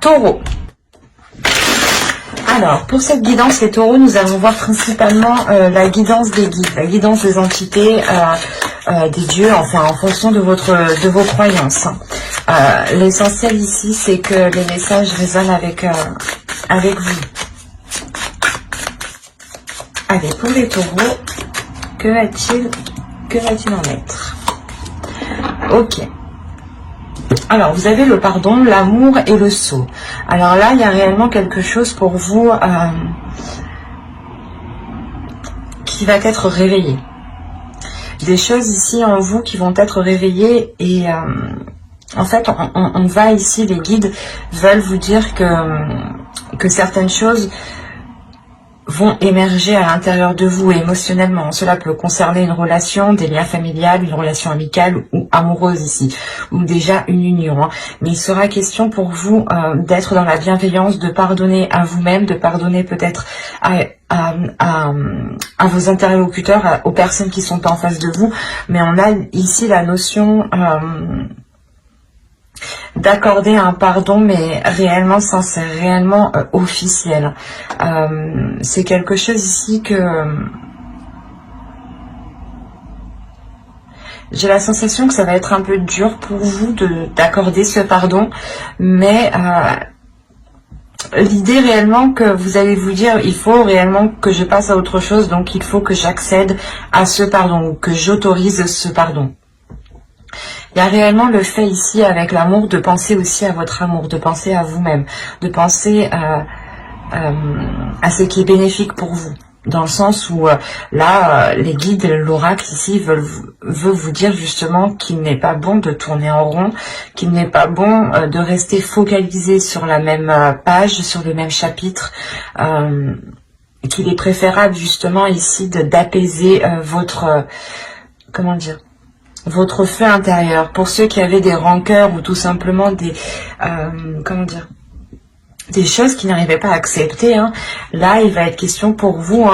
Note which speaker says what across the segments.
Speaker 1: Taureau. Alors, pour cette guidance, les taureaux, nous allons voir principalement la guidance des guides, la guidance des entités, des dieux, enfin, en fonction de vos croyances. L'essentiel ici, c'est que les messages résonnent avec vous. Allez, pour les taureaux, que va-t-il en être? Ok. Alors, vous avez le pardon, l'amour et le sceau. Alors là, il y a réellement quelque chose pour vous qui va être réveillé. Des choses ici en vous qui vont être réveillées et en fait, on va ici, les guides veulent vous dire que certaines choses vont émerger à l'intérieur de vous émotionnellement. Cela peut concerner une relation, des liens familiales, une relation amicale ou amoureuse ici, ou déjà une union. Mais il sera question pour vous d'être dans la bienveillance, de pardonner à vous-même, de pardonner peut-être à vos interlocuteurs, aux personnes qui sont en face de vous. Mais on a ici la notion d'accorder un pardon, mais réellement sincère, réellement officiel. C'est quelque chose ici que j'ai la sensation que ça va être un peu dur pour vous d'accorder ce pardon, mais l'idée réellement que vous allez vous dire, il faut réellement que je passe à autre chose, donc il faut que j'accède à ce pardon, ou que j'autorise ce pardon. Il y a réellement le fait ici, avec l'amour, de penser aussi à votre amour, de penser à vous-même, de penser à ce qui est bénéfique pour vous. Dans le sens où, là, les guides, l'oracle ici, veut vous dire justement qu'il n'est pas bon de tourner en rond, qu'il n'est pas bon de rester focalisé sur la même page, sur le même chapitre, qu'il est préférable justement ici d'apaiser votre... comment dire, votre feu intérieur. Pour ceux qui avaient des rancœurs ou tout simplement des comment dire, des choses qui n'arrivaient pas à accepter, là il va être question pour vous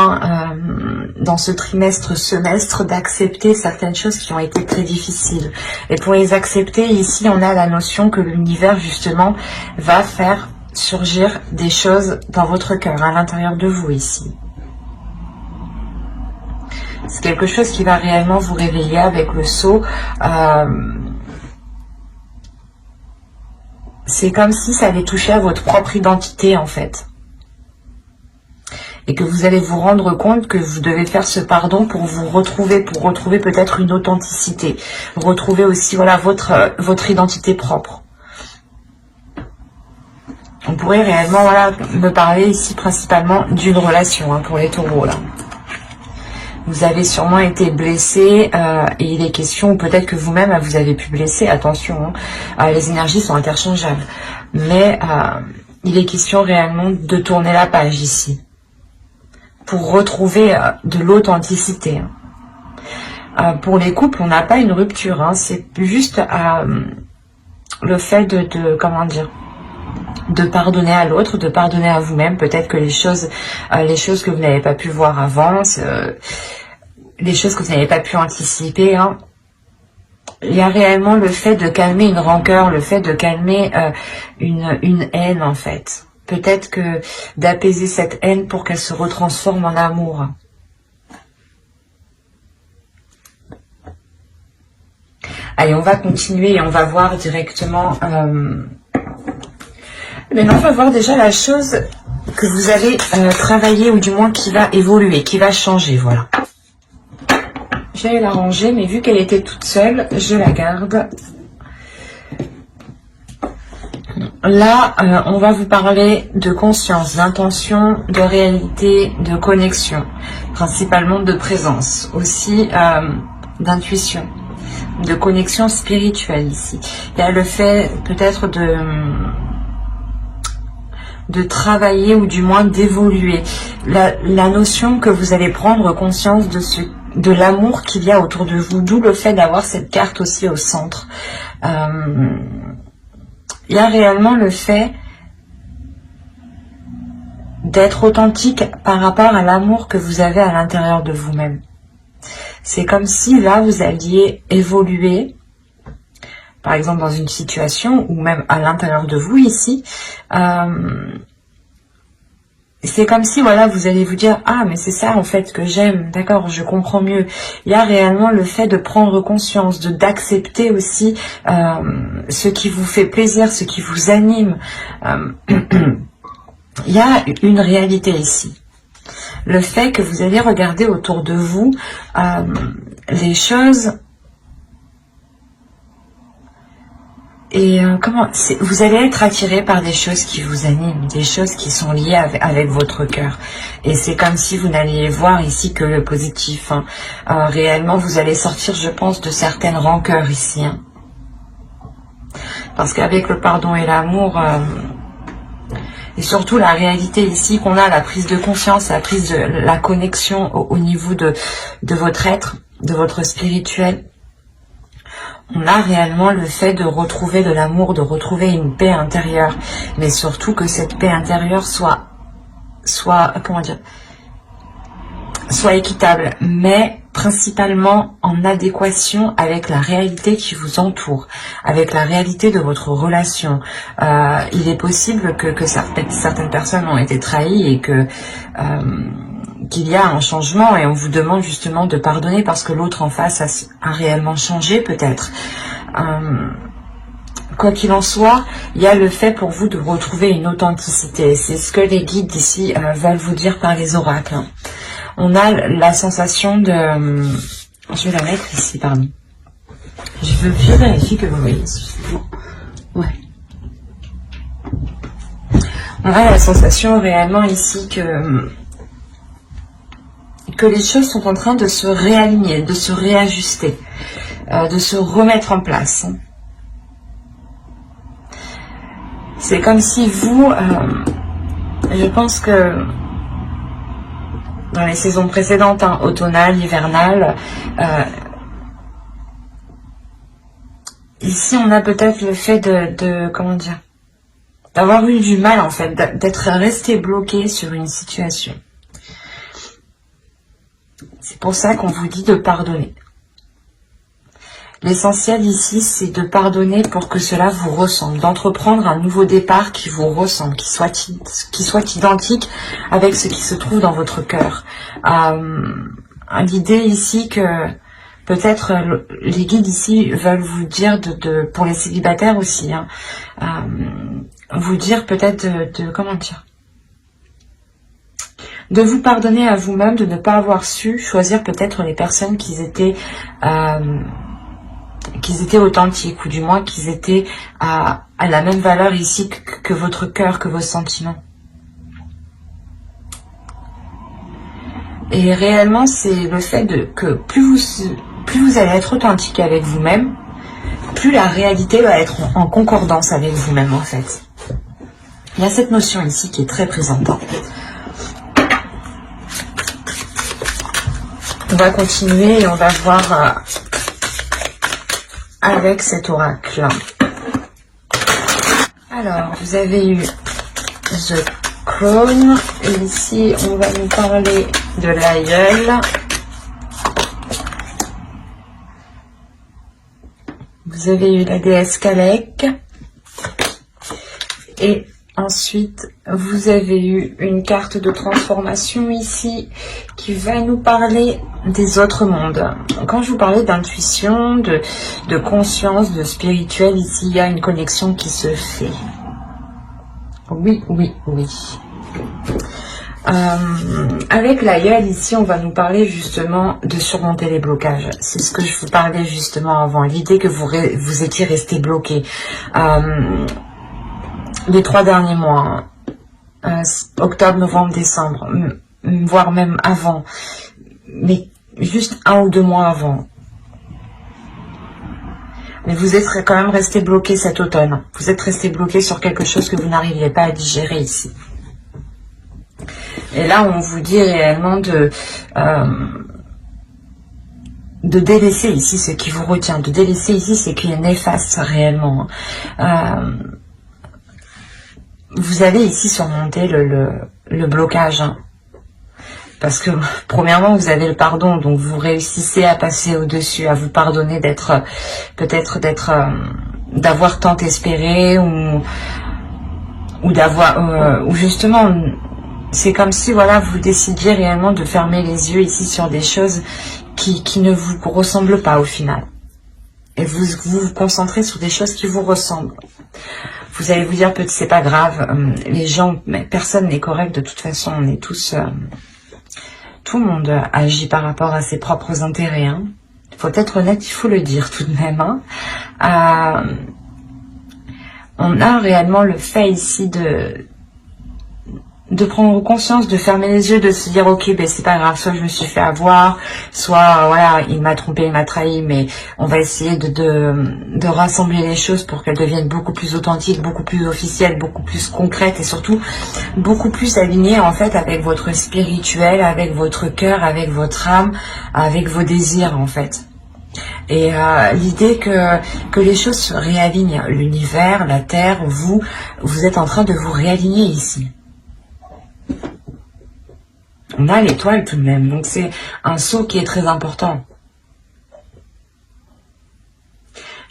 Speaker 1: dans ce semestre d'accepter certaines choses qui ont été très difficiles. Et pour les accepter, ici on a la notion que l'univers justement va faire surgir des choses dans votre cœur, à l'intérieur de vous ici. C'est quelque chose qui va réellement vous réveiller avec le sceau. C'est comme si ça allait toucher à votre propre identité en fait. Et que vous allez vous rendre compte que vous devez faire ce pardon pour vous retrouver, peut-être une authenticité. Retrouver aussi voilà, votre identité propre. On pourrait réellement voilà, me parler ici principalement d'une relation pour les taureaux là. Vous avez sûrement été blessé et il est question, ou peut-être que vous-même vous avez pu blesser, attention, les énergies sont interchangeables. Mais il est question réellement de tourner la page ici, pour retrouver de l'authenticité. Pour les couples, on n'a pas une rupture, c'est juste le fait comment dire, de pardonner à l'autre, de pardonner à vous-même, peut-être que les choses que vous n'avez pas pu voir avant, les choses que vous n'avez pas pu anticiper, il y a réellement le fait de calmer une rancœur, le fait de calmer une haine en fait. Peut-être que d'apaiser cette haine pour qu'elle se retransforme en amour. Allez, on va continuer et on va voir directement... Maintenant, on va voir déjà la chose que vous allez travailler, ou du moins qui va évoluer, qui va changer, voilà. J'allais la ranger, mais vu qu'elle était toute seule, je la garde. Là, on va vous parler de conscience, d'intention, de réalité, de connexion, principalement de présence, aussi d'intuition, de connexion spirituelle ici. Il y a le fait peut-être de travailler ou du moins d'évoluer. La notion que vous allez prendre conscience de l'amour qu'il y a autour de vous, d'où le fait d'avoir cette carte aussi au centre. Il y a réellement le fait d'être authentique par rapport à l'amour que vous avez à l'intérieur de vous-même. C'est comme si là, vous alliez évoluer par exemple dans une situation, ou même à l'intérieur de vous ici, c'est comme si, voilà, vous allez vous dire, ah, mais c'est ça, en fait, que j'aime, d'accord, je comprends mieux. Il y a réellement le fait de prendre conscience, d'accepter aussi ce qui vous fait plaisir, ce qui vous anime. Il y a une réalité ici. Le fait que vous allez regarder autour de vous les choses et vous allez être attiré par des choses qui vous animent, des choses qui sont liées avec votre cœur. Et c'est comme si vous n'alliez voir ici que le positif. Hein. Réellement, vous allez sortir, je pense, de certaines rancœurs ici. Hein. Parce qu'avec le pardon et l'amour, et surtout la réalité ici qu'on a, la prise de conscience, la prise de la connexion au niveau de votre être, de votre spirituel, on a réellement le fait de retrouver de l'amour, de retrouver une paix intérieure, mais surtout que cette paix intérieure soit équitable, mais principalement en adéquation avec la réalité qui vous entoure, avec la réalité de votre relation. Il est possible que certaines personnes ont été trahies et que qu'il y a un changement et on vous demande justement de pardonner parce que l'autre en face a réellement changé peut-être. Quoi qu'il en soit, il y a le fait pour vous de retrouver une authenticité. C'est ce que les guides ici veulent vous dire par les oracles. On a la sensation de... je vais la mettre ici, pardon. Je vérifie que vous voyez. Ouais. On a la sensation réellement ici que les choses sont en train de se réaligner, de se réajuster, de se remettre en place. C'est comme si vous, je pense que dans les saisons précédentes, hein, automnales, hivernales, ici on a peut-être le fait comment dire, d'avoir eu du mal en fait, d'être resté bloqué sur une situation. C'est pour ça qu'on vous dit de pardonner. L'essentiel ici, c'est de pardonner pour que cela vous ressemble, d'entreprendre un nouveau départ qui vous ressemble, qui soit identique avec ce qui se trouve dans votre cœur. L'idée ici que peut-être les guides ici veulent vous dire, pour les célibataires aussi, hein, vous dire peut-être comment dire, de vous pardonner à vous-même, de ne pas avoir su choisir peut-être les personnes qui étaient authentiques, ou du moins qu'ils étaient à la même valeur ici que votre cœur, que vos sentiments. Et réellement, c'est le fait que plus vous allez être authentique avec vous-même, plus la réalité va être en concordance avec vous-même en fait. Il y a cette notion ici qui est très présente. On va continuer et on va voir avec cet oracle. Alors, vous avez eu The Crown. Et ici, on va nous parler de l'aïeul. Vous avez eu la déesse Kalek. Et ensuite, vous avez eu une carte de transformation ici qui va nous parler des autres mondes. Quand je vous parlais d'intuition, de conscience, de spirituel, ici, il y a une connexion qui se fait. Oui, oui, oui. Avec l'aïeul, ici, on va nous parler justement de surmonter les blocages. C'est ce que je vous parlais justement avant. L'idée que vous étiez resté bloqué. Les 3 derniers mois, octobre, novembre, décembre, voire même avant, mais juste 1 ou 2 mois avant. Mais vous êtes quand même resté bloqué cet automne. Vous êtes resté bloqué sur quelque chose que vous n'arriviez pas à digérer ici. Et là, on vous dit réellement de délaisser ici ce qui vous retient, de délaisser ici ce qui est néfaste réellement. Vous allez ici surmonter le blocage. Hein. Parce que, premièrement, vous avez le pardon, donc vous réussissez à passer au-dessus, à vous pardonner d'être, peut-être d'avoir tant espéré, ou d'avoir, ou justement, c'est comme si, voilà, vous décidiez réellement de fermer les yeux ici sur des choses qui ne vous ressemblent pas au final. Et vous vous concentrez sur des choses qui vous ressemblent. Vous allez vous dire, peut-être c'est pas grave, les gens, mais personne n'est correct de toute façon, on est tous, tout le monde agit par rapport à ses propres intérêts. Hein. Faut être honnête, il faut le dire tout de même. Hein. On a réellement le fait ici de prendre conscience, de fermer les yeux, de se dire ok, ben c'est pas grave, soit je me suis fait avoir, soit voilà, il m'a trompé, il m'a trahi, mais on va essayer de rassembler les choses pour qu'elles deviennent beaucoup plus authentiques, beaucoup plus officielles, beaucoup plus concrètes et surtout beaucoup plus alignées en fait avec votre spirituel, avec votre cœur, avec votre âme, avec vos désirs en fait. Et l'idée que les choses se réalignent, l'univers, la terre, vous êtes en train de vous réaligner ici. On a l'étoile tout de même, donc c'est un saut qui est très important.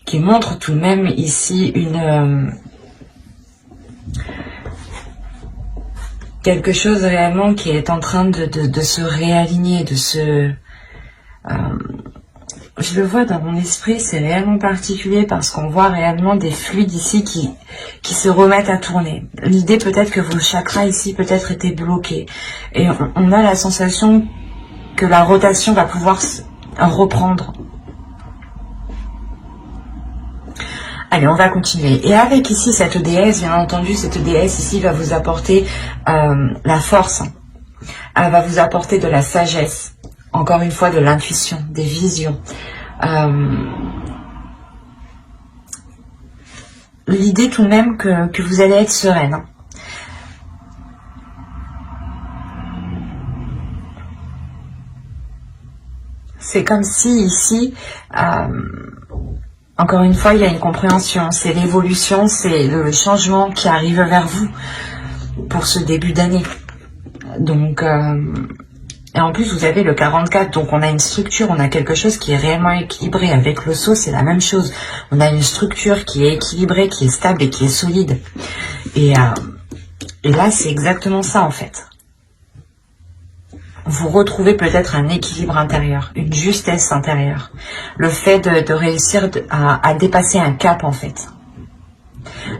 Speaker 1: Qui montre tout de même ici quelque chose réellement qui est en train de se réaligner, de se... je le vois dans mon esprit, c'est réellement particulier parce qu'on voit réellement des fluides ici qui se remettent à tourner. L'idée peut-être que vos chakras ici peut-être étaient bloqués. Et on a la sensation que la rotation va pouvoir reprendre. Allez, on va continuer. Et avec ici cette déesse, bien entendu, cette déesse ici va vous apporter la force. Elle va vous apporter de la sagesse. Encore une fois, de l'intuition, des visions. L'idée tout de même que vous allez être sereine. C'est comme si ici, encore une fois, il y a une compréhension. C'est l'évolution, c'est le changement qui arrive vers vous pour ce début d'année. Donc... et en plus, vous avez le 44, donc on a une structure, on a quelque chose qui est réellement équilibré. Avec le saut, c'est la même chose. On a une structure qui est équilibrée, qui est stable et qui est solide. Et là, c'est exactement ça, en fait. Vous retrouvez peut-être un équilibre intérieur, une justesse intérieure. Le fait de réussir à dépasser un cap, en fait.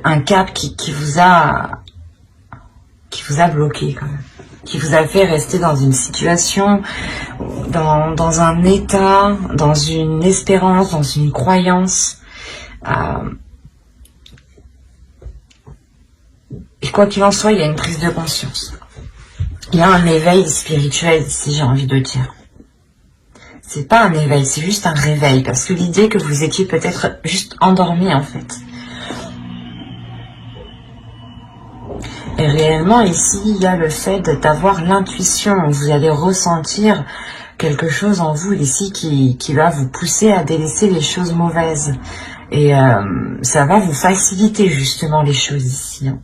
Speaker 1: Un cap qui vous a bloqué, quand même. Qui vous a fait rester dans une situation, dans un état, dans une espérance, dans une croyance. Et quoi qu'il en soit, il y a une prise de conscience. Il y a un éveil spirituel, si j'ai envie de dire. C'est pas un éveil, c'est juste un réveil. Parce que l'idée que vous étiez peut-être juste endormi, en fait. Et réellement, ici, il y a le fait d'avoir l'intuition. Vous allez ressentir quelque chose en vous ici qui va vous pousser à délaisser les choses mauvaises. Et ça va vous faciliter justement les choses ici. Hein.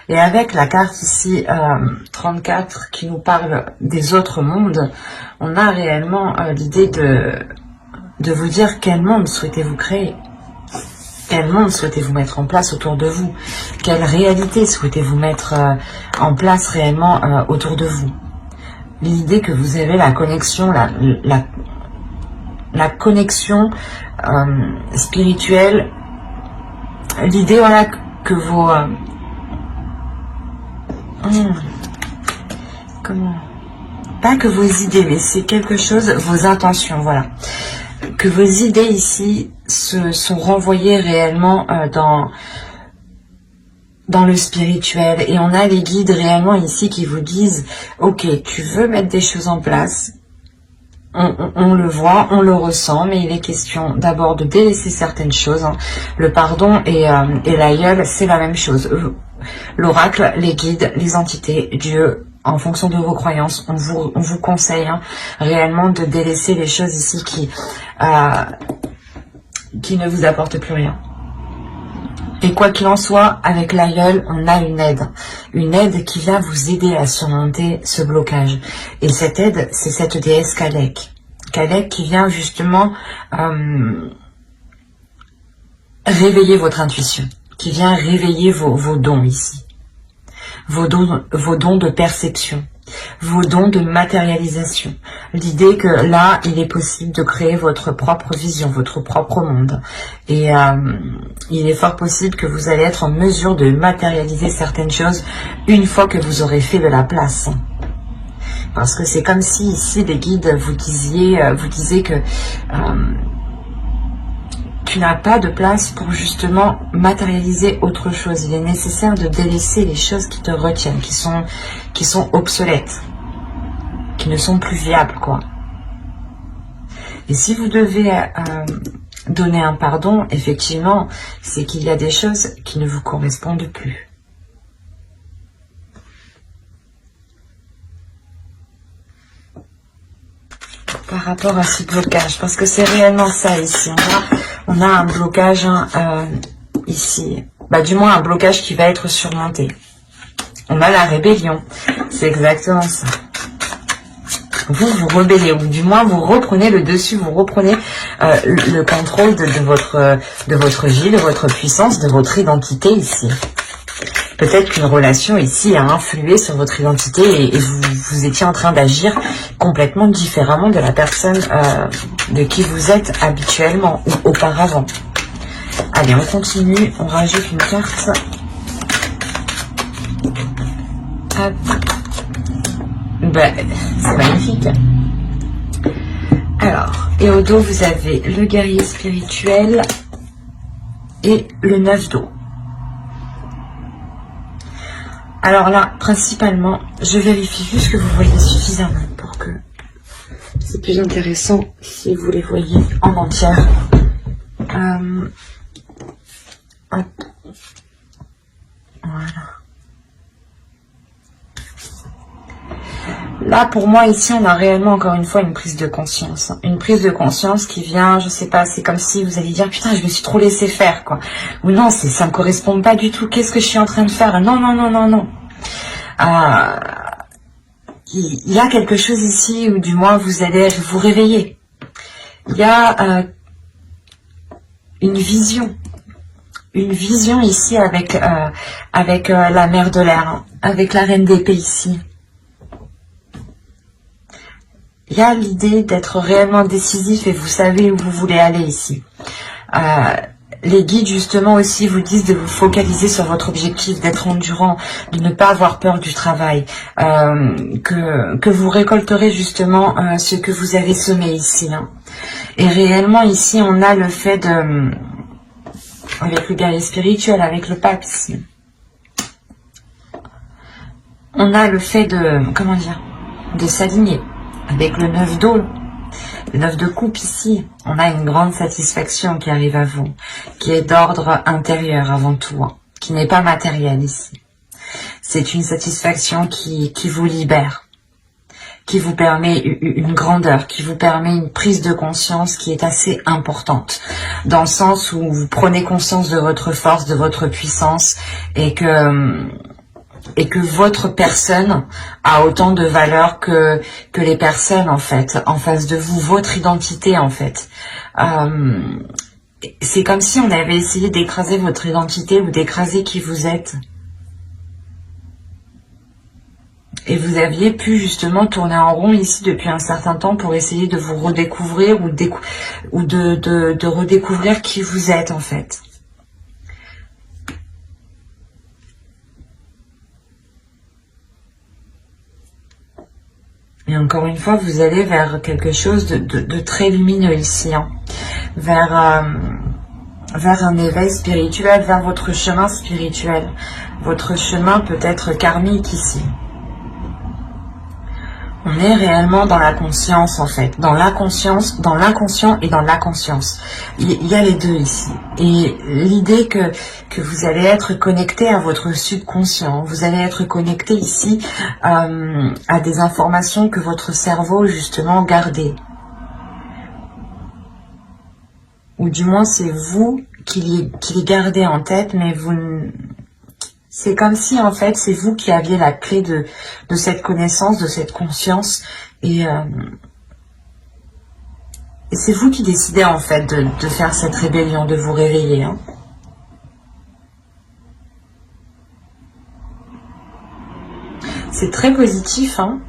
Speaker 1: Et avec la carte ici, 34, qui nous parle des autres mondes, on a réellement l'idée de vous dire quel monde souhaitez-vous créer. Quel monde souhaitez-vous mettre en place autour de vous? Quelle réalité souhaitez-vous mettre en place réellement autour de vous? L'idée que vous avez la connexion, la connexion spirituelle, l'idée voilà que vos... comment? Pas que vos idées, mais c'est quelque chose, vos intentions, voilà. Que vos idées ici sont renvoyées réellement dans le spirituel. Et on a les guides réellement ici qui vous disent, ok, tu veux mettre des choses en place, on le voit, on le ressent, mais il est question d'abord de délaisser certaines choses. Hein. Le pardon et l'aïeul, c'est la même chose. L'oracle, les guides, les entités, Dieu, en fonction de vos croyances, on vous conseille hein, réellement de délaisser les choses ici qui ne vous apportent plus rien. Et quoi qu'il en soit, avec l'aïeul, on a une aide qui vient vous aider à surmonter ce blocage. Et cette aide, c'est cette déesse Kalek. Kalek qui vient justement réveiller votre intuition, qui vient réveiller vos dons ici, vos dons de perception, vos dons de matérialisation. L'idée que là, il est possible de créer votre propre vision, votre propre monde. Et il est fort possible que vous allez être en mesure de matérialiser certaines choses une fois que vous aurez fait de la place. Parce que c'est comme si ici, les guides vous disaient que tu n'as pas de place pour justement matérialiser autre chose. Il est nécessaire de délaisser les choses qui te retiennent, qui sont obsolètes, qui ne sont plus viables, quoi. Et si vous devez donner un pardon, effectivement, c'est qu'il y a des choses qui ne vous correspondent plus. Par rapport à ce blocage, parce que c'est réellement ça ici. On a un blocage ici, du moins un blocage qui va être surmonté. On a la rébellion, c'est exactement ça. Vous vous rebellez, ou du moins vous reprenez le dessus, vous reprenez le contrôle de votre vie, de votre puissance, de votre identité ici. Peut-être qu'une relation ici a influé sur votre identité et vous étiez en train d'agir complètement différemment de la personne de qui vous êtes habituellement ou auparavant. Allez, on continue, on rajoute une carte. Hop. C'est magnifique. Alors, et au dos, vous avez le guerrier spirituel et le 9 d'eau. Alors là, principalement, je vérifie juste que vous voyez suffisamment pour que c'est plus intéressant si vous les voyez en entière. Hop. Voilà. Là, pour moi, ici, on a réellement, encore une fois, une prise de conscience. Une prise de conscience qui vient, je sais pas, c'est comme si vous alliez dire, putain, je me suis trop laissé faire, quoi. Ou non, ça me correspond pas du tout. Qu'est-ce que je suis en train de faire? Non, non, non, non, non. Il y a quelque chose ici où, du moins, vous allez vous réveiller. Il y a une vision ici avec la mère de l'air, avec la reine d'épée ici. Il y a l'idée d'être réellement décisif et vous savez où vous voulez aller ici. Les guides justement aussi vous disent de vous focaliser sur votre objectif, d'être endurant, de ne pas avoir peur du travail, que vous récolterez justement ce que vous avez semé ici. Hein. Et réellement ici on a le fait de, avec le guerrier spirituel, avec le pape ici, on a le fait de, comment dire, de s'aligner. Avec le 9 d'eau, le 9 de coupe ici, on a une grande satisfaction qui arrive à vous, qui est d'ordre intérieur avant tout, hein, qui n'est pas matérielle ici. C'est une satisfaction qui vous libère, qui vous permet une grandeur, qui vous permet une prise de conscience qui est assez importante, dans le sens où vous prenez conscience de votre force, de votre puissance, et que votre personne a autant de valeur que les personnes en fait, en face de vous, votre identité en fait. C'est comme si on avait essayé d'écraser votre identité ou d'écraser qui vous êtes. Et vous aviez pu justement tourner en rond ici depuis un certain temps pour essayer de vous redécouvrir ou de redécouvrir qui vous êtes en fait. Et encore une fois, vous allez vers quelque chose de très lumineux ici, hein. Vers un éveil spirituel, vers votre chemin spirituel. Votre chemin peut être karmique ici. On est réellement dans la conscience en fait, dans l'inconscient et dans la conscience. Il y a les deux ici. Et l'idée que vous allez être connecté à votre subconscient, vous allez être connecté ici à des informations que votre cerveau justement gardait. Ou du moins c'est vous qu'il est gardé en tête, mais vous... C'est comme si, en fait, c'est vous qui aviez la clé de cette connaissance, de cette conscience, et c'est vous qui décidez, en fait, de faire cette rébellion, de vous réveiller, hein. C'est très positif, hein.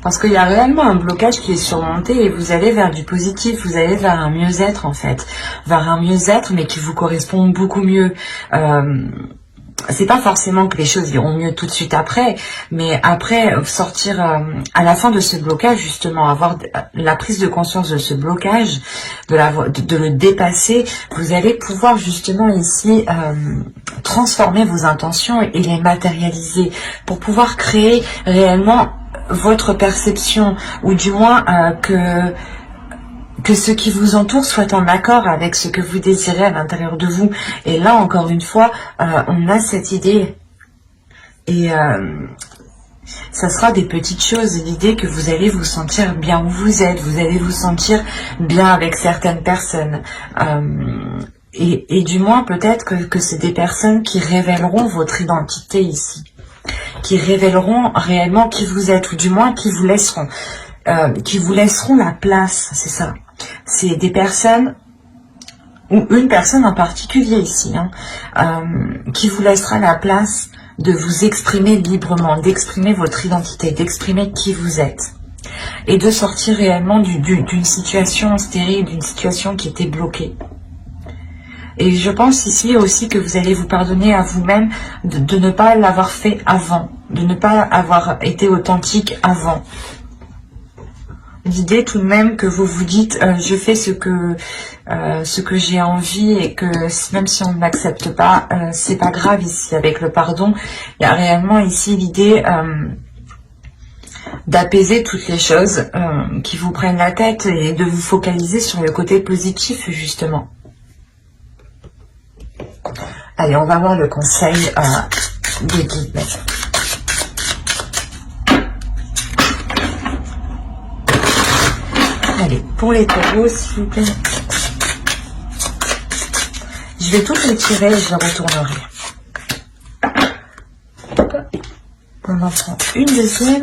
Speaker 1: Parce qu'il y a réellement un blocage qui est surmonté et vous allez vers du positif, vous allez vers un mieux-être en fait. Vers un mieux-être mais qui vous correspond beaucoup mieux. C'est pas forcément que les choses iront mieux tout de suite après, mais après sortir à la fin de ce blocage justement, avoir la prise de conscience de ce blocage, de le dépasser, vous allez pouvoir justement ici transformer vos intentions et les matérialiser pour pouvoir créer réellement votre perception, ou du moins que ce qui vous entoure soit en accord avec ce que vous désirez à l'intérieur de vous. Et là, encore une fois, on a cette idée. Et ça sera des petites choses. L'idée que vous allez vous sentir bien où vous êtes. Vous allez vous sentir bien avec certaines personnes. Et du moins, peut-être que c'est des personnes qui révéleront votre identité ici. Qui révéleront réellement qui vous êtes, ou du moins qui vous laisseront la place, c'est ça. C'est des personnes, ou une personne en particulier ici, hein, qui vous laissera la place de vous exprimer librement, d'exprimer votre identité, d'exprimer qui vous êtes. Et de sortir réellement d'une situation stérile, d'une situation qui était bloquée. Et je pense ici aussi que vous allez vous pardonner à vous-même de ne pas l'avoir fait avant, de ne pas avoir été authentique avant. L'idée tout de même que vous vous dites je fais ce que j'ai envie et que même si on ne m'accepte pas, c'est pas grave ici avec le pardon. Il y a réellement ici l'idée d'apaiser toutes les choses qui vous prennent la tête et de vous focaliser sur le côté positif justement. Allez, on va voir le conseil des guides. Allez, pour les taureaux, s'il vous plaît. Je vais toutes les tirer et je les retournerai. On en prend une deuxième.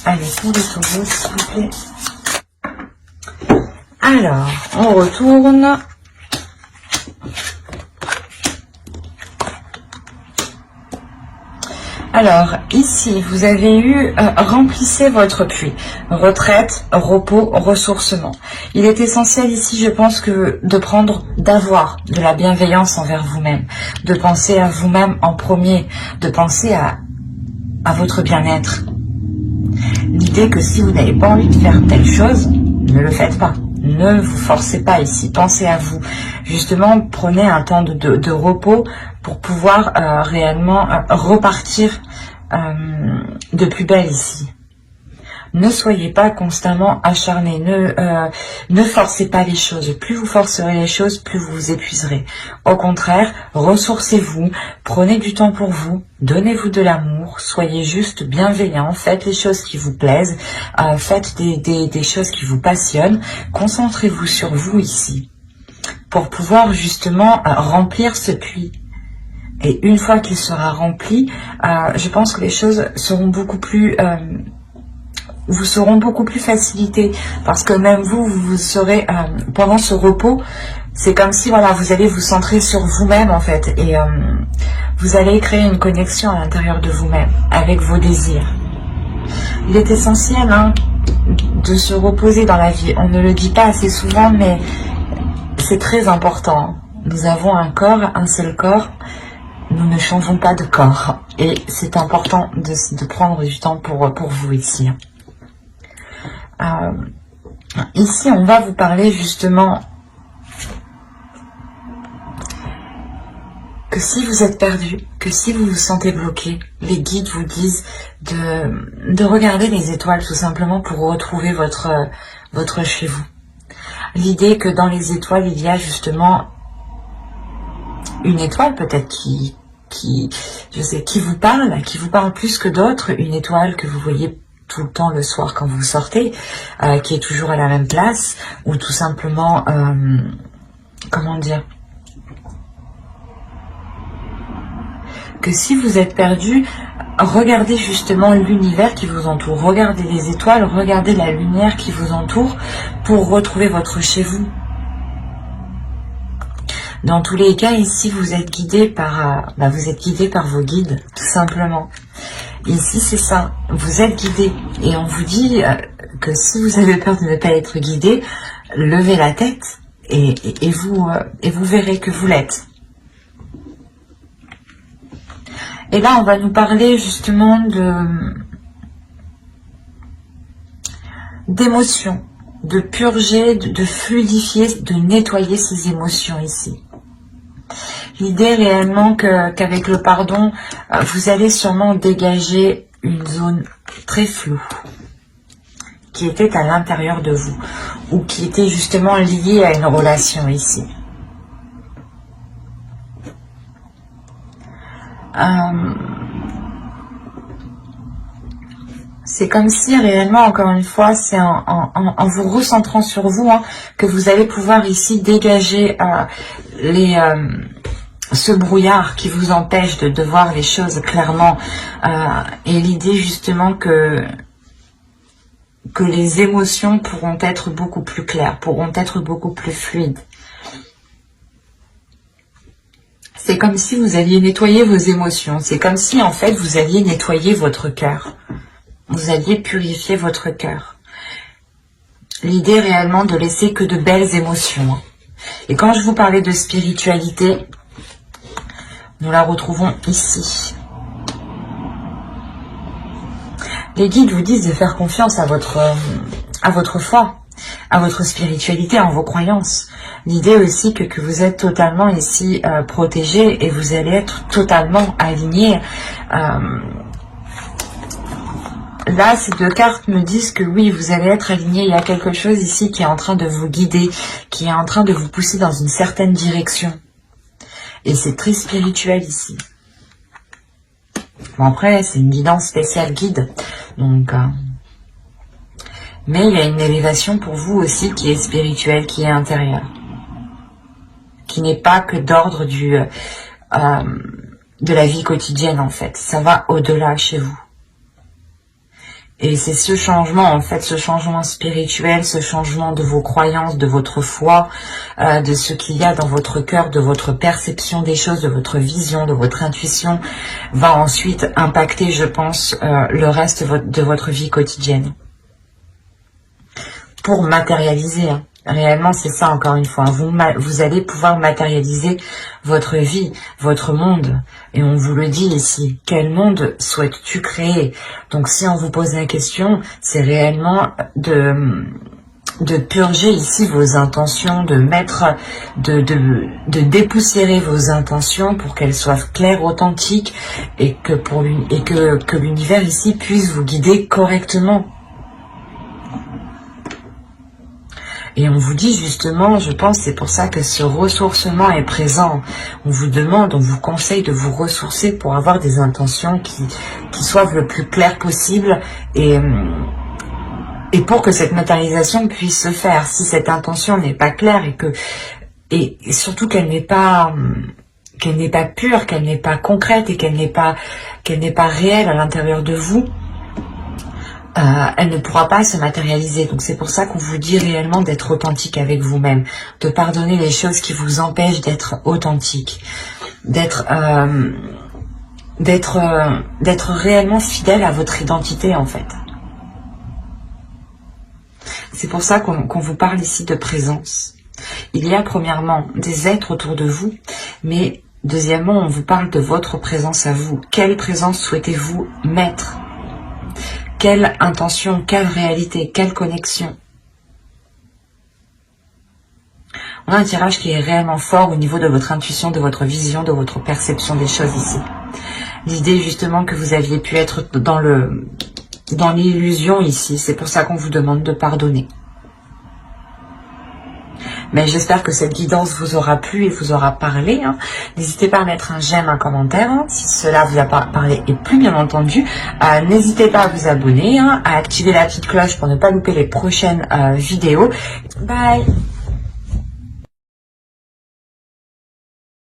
Speaker 1: Allez, pour les taureaux, s'il vous plaît. Alors, on retourne. Alors, ici, vous avez eu remplissez votre puits. Retraite, repos, ressourcement. Il est essentiel ici, je pense, d'avoir de la bienveillance envers vous-même. De penser à vous-même en premier. De penser à votre bien-être. L'idée que si vous n'avez pas envie de faire telle chose, ne le faites pas. Ne vous forcez pas ici. Pensez à vous. Justement, prenez un temps de repos pour pouvoir réellement repartir de plus belle ici. Ne soyez pas constamment acharné, ne forcez pas les choses. Plus vous forcerez les choses, plus vous vous épuiserez. Au contraire, ressourcez-vous, prenez du temps pour vous, donnez-vous de l'amour, soyez juste bienveillant, faites les choses qui vous plaisent, faites des choses qui vous passionnent, concentrez-vous sur vous ici, pour pouvoir justement remplir ce puits. Et une fois qu'il sera rempli, je pense que les choses seront beaucoup plus... vous seront beaucoup plus facilitées parce que même vous serez pendant ce repos, c'est comme si voilà vous allez vous centrer sur vous-même en fait et vous allez créer une connexion à l'intérieur de vous-même avec vos désirs. Il est essentiel de se reposer dans la vie. On ne le dit pas assez souvent, mais c'est très important. Nous avons un corps, un seul corps. Nous ne changeons pas de corps et c'est important de prendre du temps pour vous ici. Ici, on va vous parler justement que si vous êtes perdu, que si vous vous sentez bloqué, les guides vous disent de regarder les étoiles tout simplement pour retrouver votre chez vous. L'idée que dans les étoiles, il y a justement une étoile peut-être qui vous parle plus que d'autres, une étoile que vous voyez tout le temps le soir quand vous sortez, qui est toujours à la même place, ou tout simplement, comment dire, que si vous êtes perdu, regardez justement l'univers qui vous entoure, regardez les étoiles, regardez la lumière qui vous entoure pour retrouver votre chez vous. Dans tous les cas, ici, vous êtes guidé par, vous êtes guidé par vos guides, tout simplement. Ici, c'est ça, vous êtes guidé. Et on vous dit que si vous avez peur de ne pas être guidé, levez la tête et vous verrez que vous l'êtes. Et là, on va nous parler justement d'émotions, de purger, de fluidifier, de nettoyer ces émotions ici. L'idée réellement qu'avec le pardon, vous allez sûrement dégager une zone très floue qui était à l'intérieur de vous ou qui était justement liée à une relation ici. C'est comme si réellement, encore une fois, c'est en vous recentrant sur vous que vous allez pouvoir ici dégager ce brouillard qui vous empêche de voir les choses clairement. Et l'idée justement que les émotions pourront être beaucoup plus claires, pourront être beaucoup plus fluides. C'est comme si vous alliez nettoyer vos émotions. C'est comme si, en fait, vous alliez nettoyer votre cœur. Vous alliez purifier votre cœur. L'idée réellement de laisser que de belles émotions. Et quand je vous parlais de spiritualité, nous la retrouvons ici. Les guides vous disent de faire confiance à votre foi, à votre spiritualité, en vos croyances. L'idée aussi que vous êtes totalement ici protégé et vous allez être totalement aligné. Là, ces deux cartes me disent que oui, vous allez être aligné. Il y a quelque chose ici qui est en train de vous guider, qui est en train de vous pousser dans une certaine direction. Et c'est très spirituel ici. Bon, après, c'est une guidance spéciale guide. Donc, mais il y a une élévation pour vous aussi qui est spirituelle, qui est intérieure. Qui n'est pas que d'ordre de la vie quotidienne, en fait. Ça va au-delà chez vous. Et c'est ce changement, en fait, ce changement spirituel, ce changement de vos croyances, de votre foi, de ce qu'il y a dans votre cœur, de votre perception des choses, de votre vision, de votre intuition, va ensuite impacter, je pense, le reste de votre vie quotidienne. Pour matérialiser, réellement, c'est ça, encore une fois. Vous allez pouvoir matérialiser votre vie, votre monde. Et on vous le dit ici. Quel monde souhaites-tu créer? Donc, si on vous pose la question, c'est réellement de purger ici vos intentions, de dépoussiérer vos intentions pour qu'elles soient claires, authentiques et que l'univers ici puisse vous guider correctement. Et on vous dit justement, je pense, c'est pour ça que ce ressourcement est présent. On vous demande, on vous conseille de vous ressourcer pour avoir des intentions qui soient le plus claires possible et pour que cette matérialisation puisse se faire. Si cette intention n'est pas claire et surtout qu'elle n'est pas pure, qu'elle n'est pas concrète et qu'elle n'est pas réelle à l'intérieur de vous, elle ne pourra pas se matérialiser. Donc c'est pour ça qu'on vous dit réellement d'être authentique avec vous-même, de pardonner les choses qui vous empêchent d'être authentique, d'être réellement fidèle à votre identité, en fait. C'est pour ça qu'on vous parle ici de présence. Il y a premièrement des êtres autour de vous, mais deuxièmement on vous parle de votre présence à vous. Quelle présence souhaitez-vous mettre ? Quelle intention, quelle réalité, quelle connexion? On a un tirage qui est réellement fort au niveau de votre intuition, de votre vision, de votre perception des choses ici. L'idée justement que vous aviez pu être dans l'illusion ici, c'est pour ça qu'on vous demande de pardonner. Mais j'espère que cette guidance vous aura plu et vous aura parlé. Hein. N'hésitez pas à mettre un j'aime, un commentaire, hein, si cela vous a parlé et plu, bien entendu. N'hésitez pas à vous abonner, hein, à activer la petite cloche pour ne pas louper les prochaines vidéos. Bye!